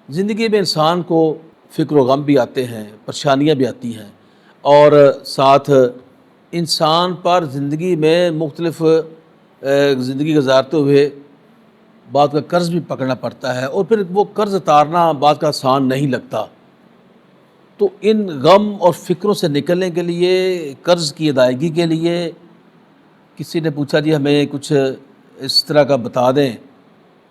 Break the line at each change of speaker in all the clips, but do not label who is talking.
زندگی میں انسان کو فکر و غم بھی آتے ہیں، پریشانیاں بھی آتی ہیں، اور ساتھ انسان پر زندگی میں مختلف زندگی گزارتے ہوئے بعض کا قرض بھی پکڑنا پڑتا ہے، اور پھر وہ قرض اتارنا بعض کا آسان نہیں لگتا۔ تو ان غم اور فکروں سے نکلنے کے لیے، قرض کی ادائیگی کے لیے کسی نے پوچھا جی ہمیں کچھ اس طرح کا بتا دیں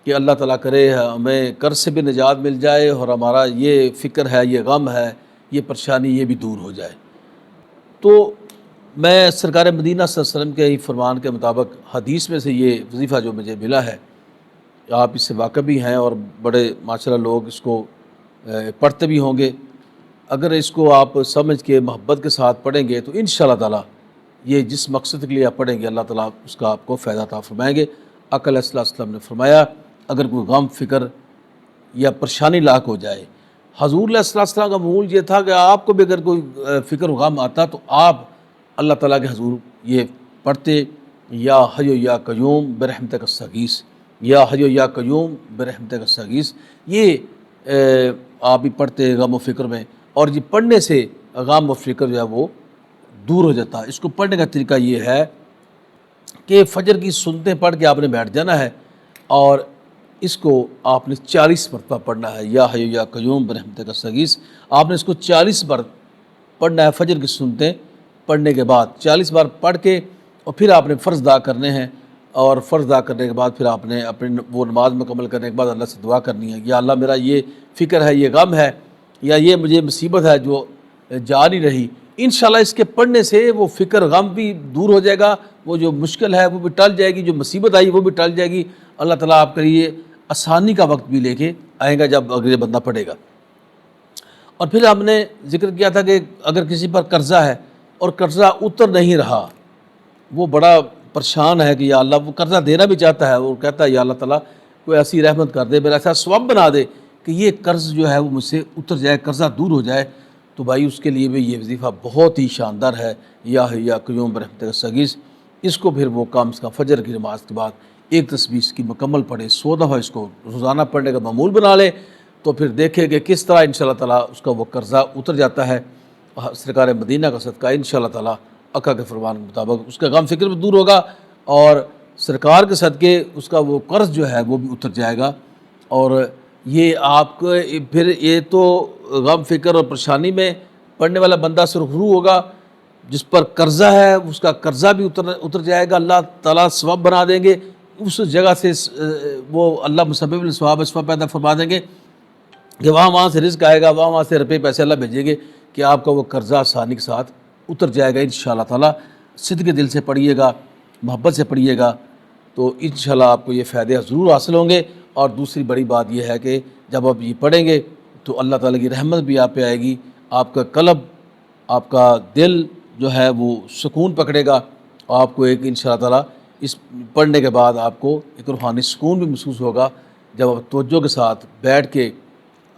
کہ اللہ تعالیٰ کرے ہمیں قرض سے بھی نجات مل جائے، اور ہمارا یہ فکر ہے، یہ غم ہے، یہ پریشانی، یہ بھی دور ہو جائے۔ تو میں سرکار مدینہ صلی اللہ علیہ وسلم کے ہی فرمان کے مطابق حدیث میں سے یہ وظیفہ جو مجھے ملا ہے، آپ اس سے واقف بھی ہیں اور بڑے ماشاءاللہ لوگ اس کو پڑھتے بھی ہوں گے۔ اگر اس کو آپ سمجھ کے محبت کے ساتھ پڑھیں گے تو انشاءاللہ تعالیٰ یہ جس مقصد کے لیے آپ پڑھیں گے، اللہ تعالیٰ اس کا آپ کو فائدہ عطا فرمائیں گے۔ آقا علیہ الصلوۃ والسلام نے فرمایا اگر کوئی غم، فکر یا پریشانی لاحق ہو جائے، حضور علیہ الصلوۃ والسلام کا معمول یہ تھا کہ آپ کو بھی اگر کوئی فکر و غم آتا تو آپ اللہ تعالیٰ کے حضور یہ پڑھتے، یا حی یا قیوم برحمتک استغیث، یا حی یا قیوم برحمتک استغیث، یہ آپ بھی پڑھتے غم و فکر میں، اور یہ پڑھنے سے غم و فکر جو ہے وہ دور ہو جاتا ہے۔ اس کو پڑھنے کا طریقہ یہ ہے کہ فجر کی سنتیں پڑھ کے آپ نے بیٹھ جانا ہے، اور اس کو آپ نے 40 مرتبہ پڑھنا ہے، یا حی یا قیوم برحمتک استغیث۔ آپ نے اس کو 40 بار پڑھنا ہے فجر کی سنتیں پڑھنے کے بعد، 40 بار پڑھ کے، اور پھر آپ نے فرض ادا کرنے ہیں، اور فرض ادا کرنے کے بعد پھر آپ نے اپنی وہ نماز مکمل کرنے کے بعد اللہ سے دعا کرنی ہے، یا اللہ میرا یہ فکر ہے، یہ غم ہے، یا یہ مجھے مصیبت ہے جو جا نہیں رہی، انشاءاللہ اس کے پڑھنے سے وہ فکر غم بھی دور ہو جائے گا، وہ جو مشکل ہے وہ بھی ٹل جائے گی، جو مصیبت آئی وہ بھی ٹل جائے گی۔ اللہ تعالیٰ آپ کے لیے آسانی کا وقت بھی لے کے آئے گا جب اگر یہ بندہ پڑھے گا۔ اور پھر ہم نے ذکر کیا تھا کہ اگر کسی پر قرضہ ہے اور قرضہ اتر نہیں رہا، وہ بڑا پریشان ہے کہ یا اللہ، وہ قرضہ دینا بھی چاہتا ہے، وہ کہتا ہے یا اللہ تعالیٰ کوئی ایسی رحمت کر دے، میرا ایسا ثواب بنا دے کہ یہ قرض جو ہے وہ مجھ سے اتر جائے، قرضہ دور ہو جائے، تو بھائی اس کے لیے بھی یہ وظیفہ بہت ہی شاندار ہے، یا حی یا قیوم برحمتک استغیث۔ اس کو پھر وہ کم از کم فجر کی نماز کے بعد ایک تسبیح اس کی مکمل پڑھے، 100 دفعہ اس کو روزانہ پڑھنے کا معمول بنا لے، تو پھر دیکھے کہ کس طرح انشاءاللہ تعالیٰ اس کا وہ قرضہ اتر جاتا ہے۔ سرکار مدینہ کا صدقہ انشاءاللہ تعالیٰ آقا کے فرمان کے مطابق اس کا غم فکر بھی دور ہوگا، اور سرکار کے صدقے اس کا وہ قرض جو ہے وہ بھی اتر جائے گا۔ اور یہ آپ کو پھر یہ تو غم فکر اور پریشانی میں پڑھنے والا بندہ سرخرو ہوگا، جس پر قرضہ ہے اس کا قرضہ بھی اتر جائے گا، اللہ تعالیٰ ثواب بنا دیں گے، اس جگہ سے وہ اللہ مسبب الثواب اسباب پیدا فرما دیں گے کہ وہاں سے رزق آئے گا، وہاں سے روپے پیسے اللہ بھیجیں گے کہ آپ کا وہ قرضہ آسانی کے ساتھ اتر جائے گا انشاءاللہ تعالیٰ۔ صدق دل سے پڑھیے گا، محبت سے پڑھیے گا، تو انشاءاللہ آپ کو یہ فائدے ضرور حاصل ہوں گے۔ اور دوسری بڑی بات یہ ہے کہ جب آپ یہ پڑھیں گے تو اللہ تعالیٰ کی رحمت بھی آپ پہ آئے گی، آپ کا قلب، آپ کا دل جو ہے وہ سکون پکڑے گا، اور آپ کو ایک انشاءاللہ تعالیٰ اس پڑھنے کے بعد آپ کو ایک روحانی سکون بھی محسوس ہوگا، جب آپ توجہ کے ساتھ بیٹھ کے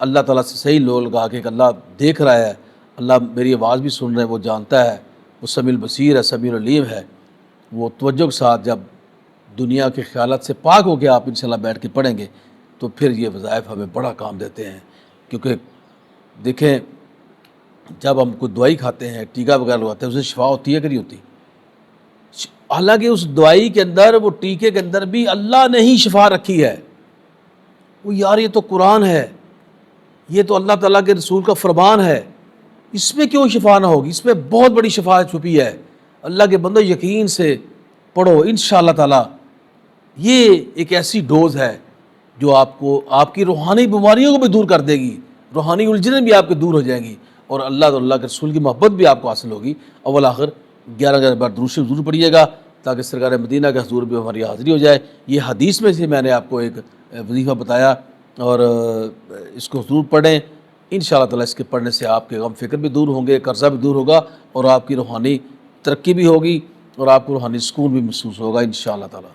اللہ تعالیٰ سے صحیح لو لگا کے کہ اللہ دیکھ رہا ہے، اللہ میری آواز بھی سن رہا ہے، وہ جانتا ہے، وہ سمیع البصیر ہے، سمیع العلیم ہے، وہ توجہ کے ساتھ جب دنیا کے خیالات سے پاک ہو کے آپ انشاءاللہ بیٹھ کے پڑھیں گے تو پھر یہ وظائف ہمیں بڑا کام دیتے ہیں۔ کیونکہ دیکھیں جب ہم کوئی دوائی کھاتے ہیں، ٹیکا وغیرہ لگاتے ہیں، اس سے شفا ہوتی ہے کہ نہیں ہوتی؟ حالانکہ اس دوائی کے اندر، وہ ٹیکے کے اندر بھی اللہ نے ہی شفا رکھی ہے۔ وہ یار یہ تو قرآن ہے، یہ تو اللہ تعالیٰ کے رسول کا فرمان ہے، اس میں کیوں شفا نہ ہوگی؟ اس میں بہت بڑی شفا چھپی ہے۔ اللہ کے بندو یقین سے پڑھو انشاءاللہ تعالیٰ، یہ ایک ایسی ڈوز ہے جو آپ کو آپ کی روحانی بیماریوں کو بھی دور کر دے گی، روحانی الجھنیں بھی آپ کے دور ہو جائیں گی، اور اللہ کے رسول کی محبت بھی آپ کو حاصل ہوگی۔ اول آخر 11 بار درود شریف ضرور پڑھیے گا تاکہ سرکار مدینہ کے حضور بھی ہماری حاضری ہو جائے۔ یہ حدیث میں سے میں نے آپ کو ایک وظیفہ بتایا، اور اس کو ضرور پڑھیں انشاءاللہ تعالیٰ۔ اس کے پڑھنے سے آپ کے غم فکر بھی دور ہوں گے، قرضہ بھی دور ہوگا، اور آپ کی روحانی ترقی بھی ہوگی، اور آپ کو روحانی سکون بھی محسوس ہوگا انشاءاللہ تعالیٰ۔